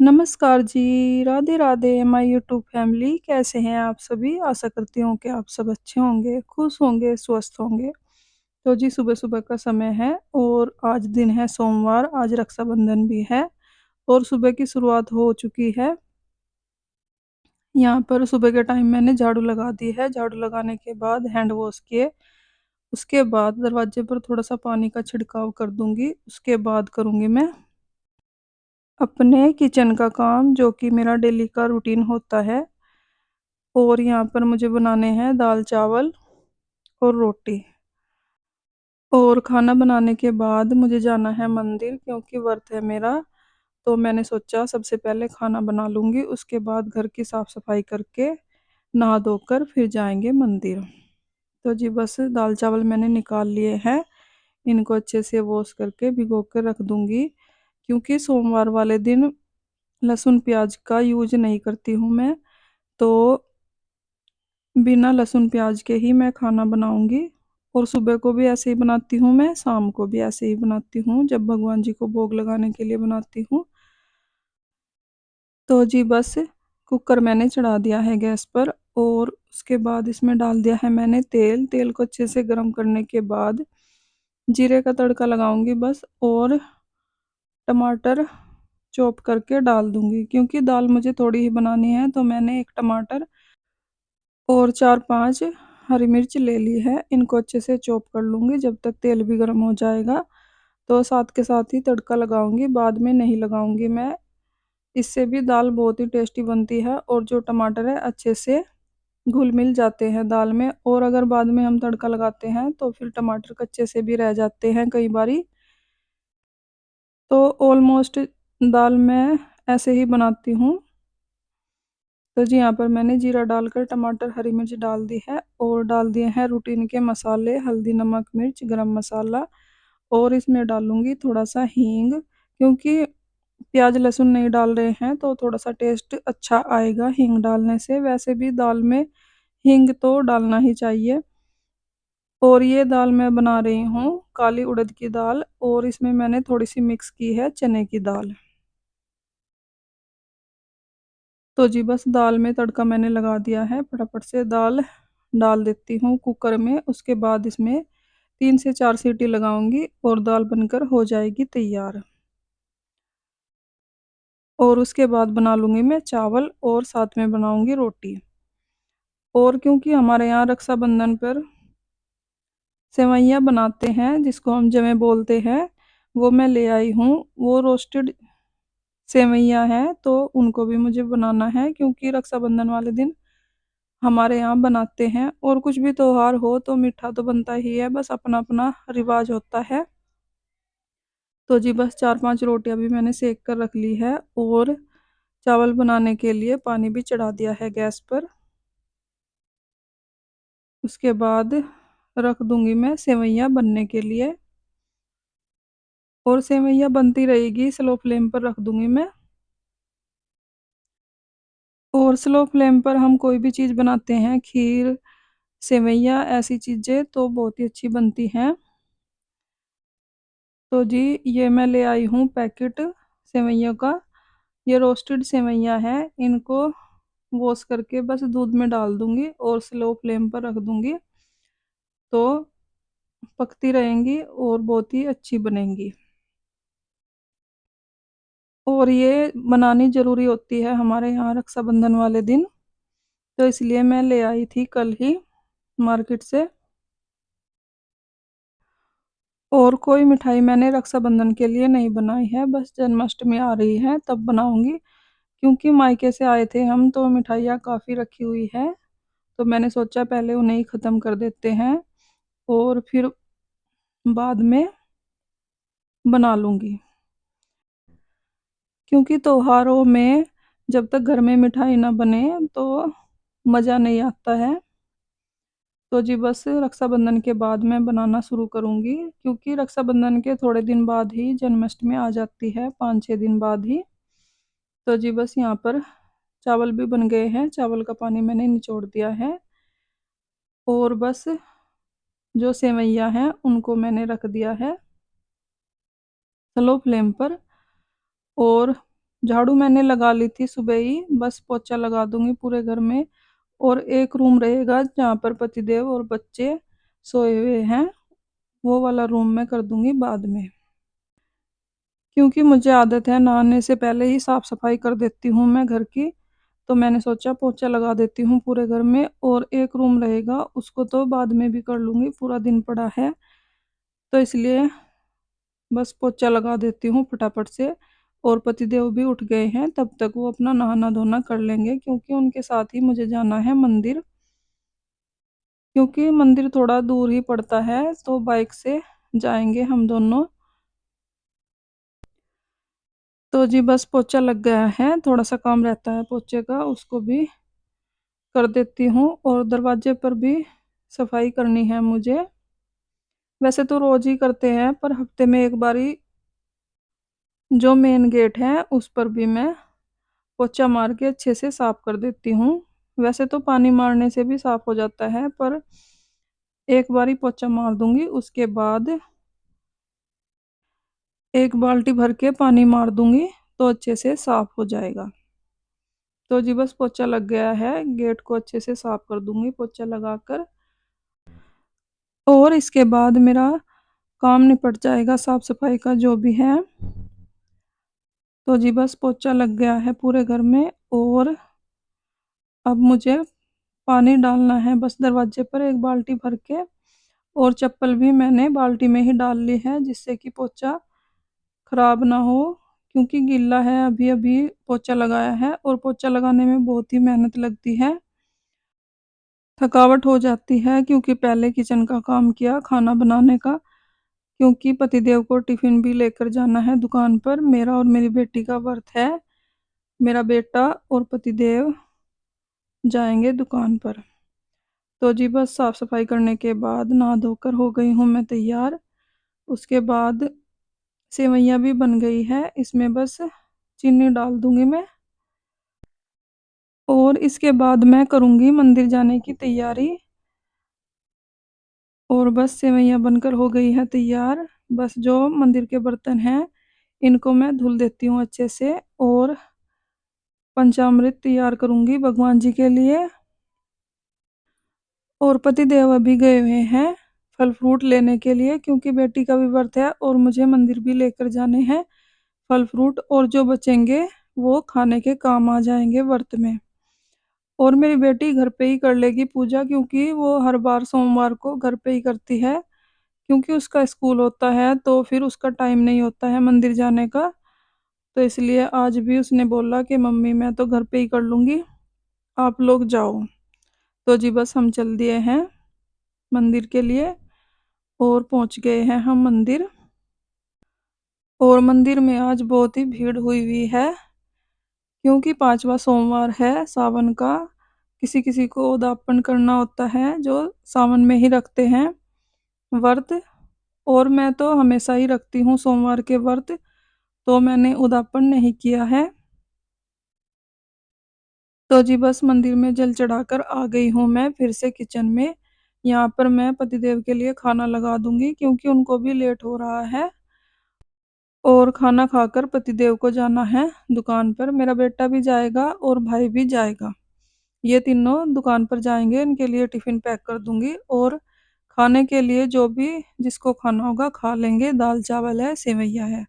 नमस्कार जी, Radhe Radhe my YouTube family कैसे हैं आप सभी? आशा करती हूँ कि आप सब अच्छे होंगे, खुश होंगे, स्वस्थ होंगे। तो जी सुबह-सुबह का समय है और आज दिन है सोमवार, आज रक्षाबंधन भी है और सुबह की शुरुआत हो चुकी है। यहाँ पर सुबह के टाइम मैंने झाड़ू लगा दी है, झाड़ू लगाने के बाद हैंड वॉश किए, उसके बाद दरवाजे पर थोड़ा-सा पानी का छिड़काव कर दूँगी, उसके बाद करूँगी मैं अपने किचन का काम जो कि मेरा डेली का रूटीन होता है। और यहाँ पर मुझे बनाने हैं दाल-चावल और रोटी। और खाना बनाने के बाद मुझे जाना है मंदिर क्योंकि व्रत है मेरा, तो मैंने सोचा सबसे पहले खाना बना लूँगी, उसके बाद घर की साफ-सफाई करके, नहा धोकर फिर जाएँगे मंदिर। तो जी बस दाल-चावल मैंने निकाल लिए हैं, इनको अच्छे से वॉश करके भिगो के रख दूँगी, क्योंकि सोमवार वाले दिन लहसुन प्याज का यूज़ नहीं करती हूँ मैं, तो बिना लहसुन प्याज के ही मैं खाना बनाऊँगी और सुबह को भी ऐसे ही बनाती हूँ मैं, शाम को भी ऐसे ही बनाती हूँ, जब भगवान जी को भोग लगाने के लिए बनाती हूँ। तो जी बस कुकर मैंने चढ़ा दिया है गैस पर और उसके बाद इसमें डाल दिया है मैंने तेल, तेल को अच्छे से गरम करने के बाद जीरे का तड़का लगाऊँगी बस और टमाटर चॉप करके डाल दूँगी, क्योंकि दाल मुझे थोड़ी ही बनानी है तो मैंने 1 टमाटर और 4-5 हरी मिर्च ले ली है, इनको अच्छे से चॉप कर लूँगी जब तक तेल भी गर्म हो जाएगा, तो साथ के साथ ही तड़का लगाऊँगी, बाद में नहीं लगाऊँगी मैं। इससे भी दाल बहुत ही टेस्टी बनती है और जो टमाटर है अच्छे से घुल-मिल जाते हैं दाल में, और अगर बाद में हम तड़का लगाते हैं तो फिर टमाटर कच्चे से भी रह जाते हैं कई बारी। तो ऑलमोस्ट दाल मैं ऐसे ही बनाती हूँ। तो जी यहाँ पर मैंने जीरा डालकर टमाटर, हरी मिर्च डाल दी है और डाल दिए हैं रूटीन के मसाले, हल्दी, नमक, मिर्च, गरम मसाला और इसमें डालूँगी थोड़ा-सा हींग, क्योंकि प्याज, लहसुन नहीं डाल रहे हैं तो थोड़ा-सा टेस्ट अच्छा आएगा हींग डालने से। वैसे भी दाल में हींग तो डालना ही चाहिए। और ये दाल मैं बना रही हूँ काली उड़द की दाल और इसमें मैंने थोड़ी-सी मिक्स की है चने की दाल। तो जी बस दाल में तड़का मैंने लगा दिया है, फटाफट से दाल डाल देती हूँ कुकर में, उसके बाद इसमें 3 से 4 सीटी लगाऊँगी और दाल बनकर हो जाएगी तैयार। और उसके बाद बना लूँगी मैं चावल और साथ में बनाऊँगी रोटी। और क्योंकि हमारे यहाँ रक्षाबंधन पर सेवइयाँ बनाते हैं, जिसको हम जवें बोलते हैं, वो मैं ले आई हूँ। वो रोस्टेड सेवइयाँ हैं, तो उनको भी मुझे बनाना है क्योंकि रक्षाबंधन वाले दिन हमारे यहाँ बनाते हैं, और कुछ भी त्योहार हो तो मीठा तो बनता ही है, बस अपना-अपना रिवाज होता है। तो जी बस 4-5 रोटियाँ भी मैंने सेक कर रख ली है और चावल बनाने के लिए पानी भी चढ़ा दिया है गैस पर। उसके बाद रख दूँगी मैं सेवइयाँ बनने के लिए और सेवइयाँ बनती रहेगी, स्लो फ्लेम पर रख दूँगी मैं। और स्लो फ्लेम पर हम कोई भी चीज़ बनाते हैं, खीर, सेवइयाँ ऐसी चीज़ें तो बहुत ही अच्छी बनती हैं। तो जी ये मैं ले आई हूँ पैकेट सेवइयों का। ये रोस्टेड सेवइयाँ हैं, इनको वॉश करके बस दूध में डाल दूँगी और स्लो फ्लेम पर रख दूँगी, तो पकती रहेंगी और बहुत ही अच्छी बनेंगी। और ये बनानी ज़रूरी होती है हमारे यहाँ रक्षाबंधन वाले दिन, तो इसलिए मैं ले आई थी कल ही मार्केट से। और कोई मिठाई मैंने रक्षाबंधन के लिए नहीं बनाई है, बस जन्माष्टमी आ रही है तब बनाऊँगी, क्योंकि मायके से आए थे हम तो मिठाइयाँ काफ़ी रखी हुई हैं, तो मैंने सोचा पहले उन्हें ही ख़त्म कर देते हैं और फिर बाद में बना लूँगी। क्योंकि त्योहारों में जब तक घर में मिठाई ना बने तो मज़ा नहीं आता है। तो जी बस रक्षाबंधन के बाद मैं बनाना शुरू करूँगी, क्योंकि रक्षाबंधन के थोड़े दिन बाद ही जन्माष्टमी आ जाती है, 5-6 दिन बाद ही। तो जी बस यहाँ पर चावल भी बन गए हैं, चावल का पानी मैंने निचोड़ दिया है और बस जो सेवइयाँ हैं उनको मैंने रख दिया है स्लो फ्लेम पर। और झाड़ू मैंने लगा ली थी सुबह ही, बस पोछा लगा दूंगी पूरे घर में। और एक रूम रहेगा जहाँ पर पतिदेव और बच्चे सोए हुए हैं, वो वाला रूम मैं कर दूंगी बाद में, क्योंकि मुझे आदत है नहाने से पहले ही साफ सफाई कर देती हूँ मैं घर की। तो मैंने सोचा पोछा लगा देती हूँ पूरे घर में, और एक रूम रहेगा उसको तो बाद में भी कर लूँगी, पूरा दिन पड़ा है तो इसलिए बस पोछा लगा देती हूँ फटाफट से। और पतिदेव भी उठ गए हैं, तब तक वो अपना नहाना धोना कर लेंगे, क्योंकि उनके साथ ही मुझे जाना है मंदिर, क्योंकि मंदिर थोड़ा दूर ही पड़ता है तो बाइक से जाएंगे हम दोनों। तो जी बस पोछा लग गया है, थोड़ा सा काम रहता है पोछे का, उसको भी कर देती हूँ। और दरवाजे पर भी सफाई करनी है मुझे, वैसे तो रोज ही करते हैं पर हफ्ते में एक बारी जो मेन गेट है उस पर भी मैं पोछा मार के अच्छे से साफ कर देती हूँ। वैसे तो पानी मारने से भी साफ हो जाता है, पर एक बारी पोछा मार दूंगी, उसके बाद एक बाल्टी भर के पानी मार दूंगी तो अच्छे से साफ हो जाएगा। तो जी बस पोछा लग गया है, गेट को अच्छे से साफ कर दूंगी पोछा लगाकर, और इसके बाद मेरा काम निपट जाएगा साफ सफाई का जो भी है। तो जी बस पोछा लग गया है पूरे घर में, और अब मुझे पानी डालना है बस दरवाजे पर एक बाल्टी भर के। और चप्पल भी मैंने बाल्टी में ही डाल ली है, जिससे कि पोछा खराब ना हो, क्योंकि गीला है, अभी अभी पोछा लगाया है और पोछा लगाने में बहुत ही मेहनत लगती है, थकावट हो जाती है, क्योंकि पहले किचन का काम किया खाना बनाने का, क्योंकि पतिदेव को टिफिन भी लेकर जाना है दुकान पर, मेरा और मेरी बेटी का व्रत है। मेरा बेटा और पतिदेव जाएंगे दुकान पर। तो जी बस साफ सफाई करने के बाद नहा धोकर हो गई हूँ मैं तैयार। उसके बाद सेवइयाँ भी बन गई है, इसमें बस चीनी डाल दूंगी मैं, और इसके बाद मैं करूँगी मंदिर जाने की तैयारी। और बस सेवइयाँ बनकर हो गई है तैयार, बस जो मंदिर के बर्तन हैं इनको मैं धुल देती हूँ अच्छे से, और पंचामृत तैयार करूँगी भगवान जी के लिए। और पतिदेव अभी गए हुए हैं फल फ्रूट लेने के लिए, क्योंकि बेटी का भी व्रत है और मुझे मंदिर भी लेकर जाने हैं फल फ्रूट, और जो बचेंगे वो खाने के काम आ जाएंगे व्रत में। और मेरी बेटी घर पे ही कर लेगी पूजा, क्योंकि वो हर बार सोमवार को घर पे ही करती है, क्योंकि उसका स्कूल होता है तो फिर उसका टाइम नहीं होता है मंदिर जाने का। तो इसलिए आज भी उसने बोला कि मम्मी मैं तो घर पे ही कर लूँगी, आप लोग जाओ। तो जी बस हम चल दिए हैं मंदिर के लिए, और पहुंच गए हैं हम मंदिर। और मंदिर में आज बहुत ही भीड़ हुई हुई है, क्योंकि पांचवा सोमवार है सावन का, किसी किसी को उद्यापन करना होता है जो सावन में ही रखते हैं व्रत। और मैं तो हमेशा ही रखती हूँ सोमवार के व्रत, तो मैंने उद्यापन नहीं किया है। तो जी बस मंदिर में जल चढ़ाकर आ गई हूँ मैं फिर से किचन में। यहाँ पर मैं पतिदेव के लिए खाना लगा दूंगी, क्योंकि उनको भी लेट हो रहा है, और खाना खाकर पतिदेव को जाना है दुकान पर। मेरा बेटा भी जाएगा और भाई भी जाएगा, ये तीनों दुकान पर जाएंगे, इनके लिए टिफिन पैक कर दूंगी। और खाने के लिए जो भी जिसको खाना होगा खा लेंगे, दाल चावल है सेवैया है।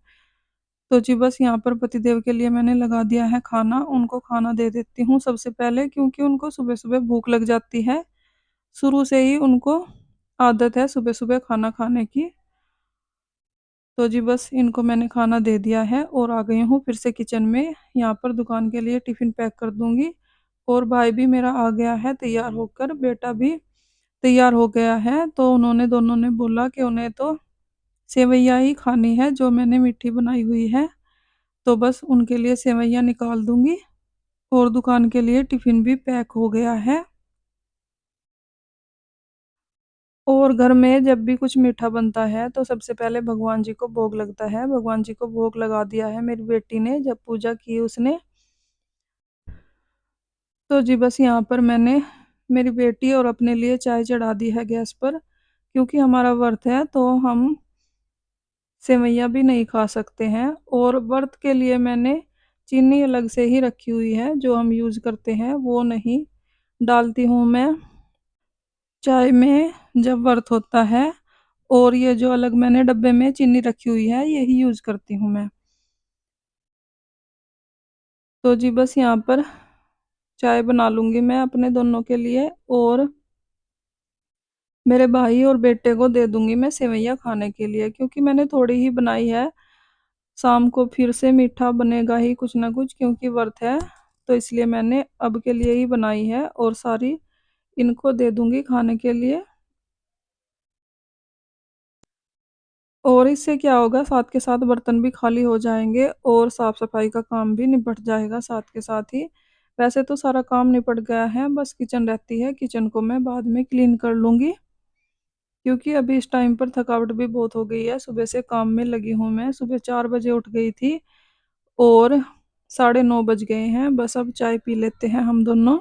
तो जी बस यहाँ पर पतिदेव के लिए मैंने लगा दिया है खाना, उनको खाना दे देती हूँ सबसे पहले, क्योंकि उनको सुबह सुबह भूख लग जाती है, शुरू से ही उनको आदत है सुबह सुबह खाना खाने की। तो जी बस इनको मैंने खाना दे दिया है और आ गई हूँ फिर से किचन में, यहाँ पर दुकान के लिए टिफ़िन पैक कर दूँगी। और भाई भी मेरा आ गया है तैयार होकर, बेटा भी तैयार हो गया है, तो उन्होंने दोनों ने बोला कि उन्हें तो सेवैयाँ ही खानी है जो मैंने मीठी बनाई हुई है, तो बस उनके लिए सेवैयाँ निकाल दूँगी। और दुकान के लिए टिफ़िन भी पैक हो गया है। और घर में जब भी कुछ मीठा बनता है तो सबसे पहले भगवान जी को भोग लगता है, भगवान जी को भोग लगा दिया है मेरी बेटी ने जब पूजा की उसने। तो जी बस यहाँ पर मैंने मेरी बेटी और अपने लिए चाय चढ़ा दी है गैस पर, क्योंकि हमारा व्रत है तो हम सेवैयाँ भी नहीं खा सकते हैं। और व्रत के लिए मैंने चीनी अलग से ही रखी हुई है, जो हम यूज़ करते हैं वो नहीं डालती हूँ मैं चाय में जब वर्त होता है। और ये जो अलग मैंने डब्बे में चीनी रखी हुई है यही यूज़ करती हूँ मैं। तो जी बस यहाँ पर चाय बना लूँगी मैं अपने दोनों के लिए, और मेरे भाई और बेटे को दे दूँगी मैं सेवइयाँ खाने के लिए, क्योंकि मैंने थोड़ी ही बनाई है। शाम को फिर से मीठा बनेगा ही कुछ ना कुछ, क्योंकि व्रत है, तो इसलिए मैंने अब के लिए ही बनाई है और सारी इनको दे दूँगी खाने के लिए। और इससे क्या होगा, साथ के साथ बर्तन भी खाली हो जाएंगे और साफ सफाई का काम भी निपट जाएगा साथ के साथ ही। वैसे तो सारा काम निपट गया है, बस किचन रहती है, किचन को मैं बाद में क्लीन कर लूँगी, क्योंकि अभी इस टाइम पर थकावट भी बहुत हो गई है। सुबह से काम में लगी हूँ मैं, सुबह 4 बजे उठ गई थी और 9:30 बज गए हैं। बस अब चाय पी लेते हैं हम दोनों।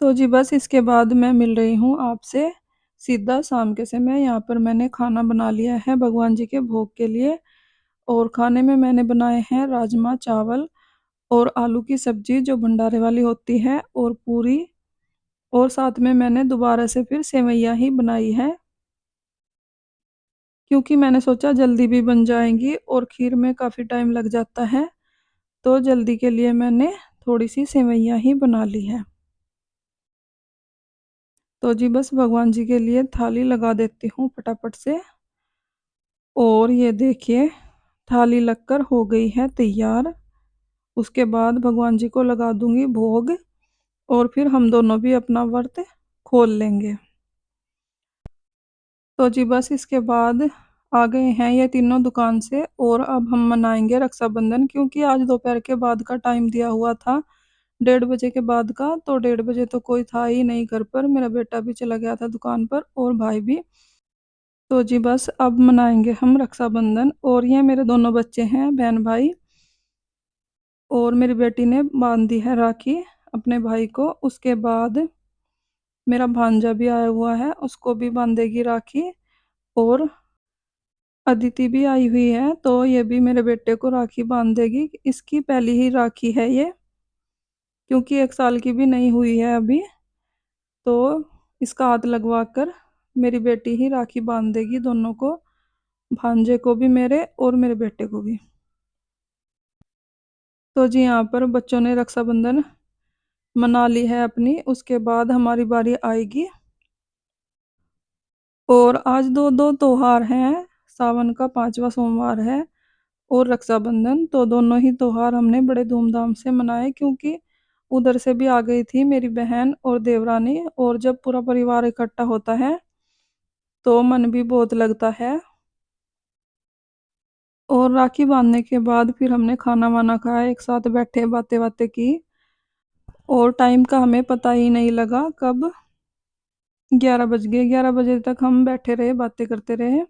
तो जी बस इसके बाद मैं मिल रही हूँ आपसे सीधा शाम के समय। यहाँ पर मैंने खाना बना लिया है भगवान जी के भोग के लिए, और खाने में मैंने बनाए हैं राजमा चावल और आलू की सब्जी जो भंडारे वाली होती है, और पूरी, और साथ में मैंने दोबारा से फिर सेवइयाँ ही बनाई है, क्योंकि मैंने सोचा जल्दी भी बन जाएंगी और खीर में काफ़ी टाइम लग जाता है, तो जल्दी के लिए मैंने थोड़ी सी सेवइयाँ ही बना ली है। तो जी बस भगवान जी के लिए थाली लगा देती हूँ फटाफट से। और ये देखिए थाली लगकर हो गई है तैयार। उसके बाद भगवान जी को लगा दूंगी भोग, और फिर हम दोनों भी अपना व्रत खोल लेंगे। तो जी बस इसके बाद आ गए हैं ये तीनों दुकान से, और अब हम मनाएंगे रक्षाबंधन, क्योंकि आज दोपहर के बाद का टाइम दिया हुआ था, 1:30 बजे के बाद का। तो 1:30 बजे तो कोई था ही नहीं घर पर, मेरा बेटा भी चला गया था दुकान पर और भाई भी। तो जी बस अब मनाएंगे हम रक्षाबंधन, और ये मेरे दोनों बच्चे हैं बहन भाई, और मेरी बेटी ने बांध दी है राखी अपने भाई को। उसके बाद मेरा भांजा भी आया हुआ है, उसको भी बांधेगी राखी। और अदिति भी आई हुई है, तो ये भी मेरे बेटे को राखी बांध देगी। इसकी पहली ही राखी है ये, क्योंकि 1 साल की भी नहीं हुई है अभी। तो इसका हाथ लगवा कर मेरी बेटी ही राखी बांध देगी दोनों को, भांजे को भी मेरे और मेरे बेटे को भी। तो जी यहाँ पर बच्चों ने रक्षाबंधन मना ली है अपनी, उसके बाद हमारी बारी आएगी। और आज दो दो त्योहार हैं, सावन का 5वां सोमवार है और रक्षाबंधन, तो दोनों ही त्योहार हमने बड़े धूमधाम से मनाए, क्योंकि उधर से भी आ गई थी मेरी बहन और देवरानी, और जब पूरा परिवार इकट्ठा होता है तो मन भी बहुत लगता है। और राखी बांधने के बाद फिर हमने खाना वाना खाया, एक साथ बैठे बातें बातें की, और टाइम का हमें पता ही नहीं लगा कब 11 बज गए। 11 बजे तक हम बैठे रहे, बातें करते रहे।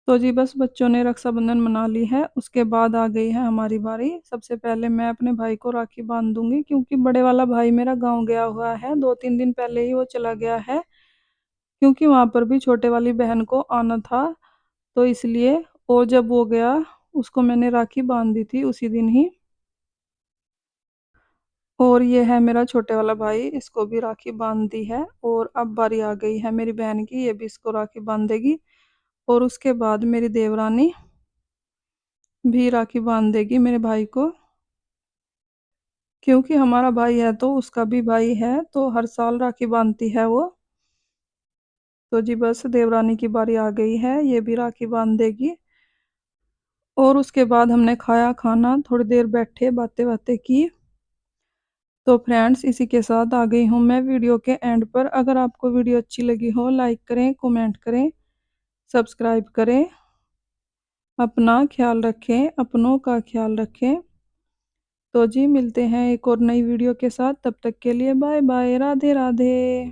तो जी बस बच्चों ने रक्षाबंधन मना ली है, उसके बाद आ गई है हमारी बारी। सबसे पहले मैं अपने भाई को राखी बांध दूंगी, क्योंकि बड़े वाला भाई मेरा गांव गया हुआ है, 2-3 दिन पहले ही वो चला गया है, क्योंकि वहां पर भी छोटे वाली बहन को आना था, तो इसलिए। और जब वो गया, उसको मैंने राखी बांध दी थी उसी दिन ही। और ये है मेरा छोटे वाला भाई, इसको भी राखी बांध दी है, और अब बारी आ गई है मेरी बहन की, ये भी इसको राखी बांध देगी। और उसके बाद मेरी देवरानी भी राखी बांध देगी मेरे भाई को, क्योंकि हमारा भाई है तो उसका भी भाई है, तो हर साल राखी बांधती है वो। तो जी बस देवरानी की बारी आ गई है, ये भी राखी बांध देगी। और उसके बाद हमने खाया खाना, थोड़ी देर बैठे बातें बातें की। तो फ्रेंड्स इसी के साथ आ गई हूँ मैं वीडियो के एंड पर। अगर आपको वीडियो अच्छी लगी हो, लाइक करें, कमेंट करें, सब्सक्राइब करें। अपना ख्याल रखें, अपनों का ख्याल रखें। तो जी मिलते हैं एक और नई वीडियो के साथ, तब तक के लिए बाय बाय, राधे राधे।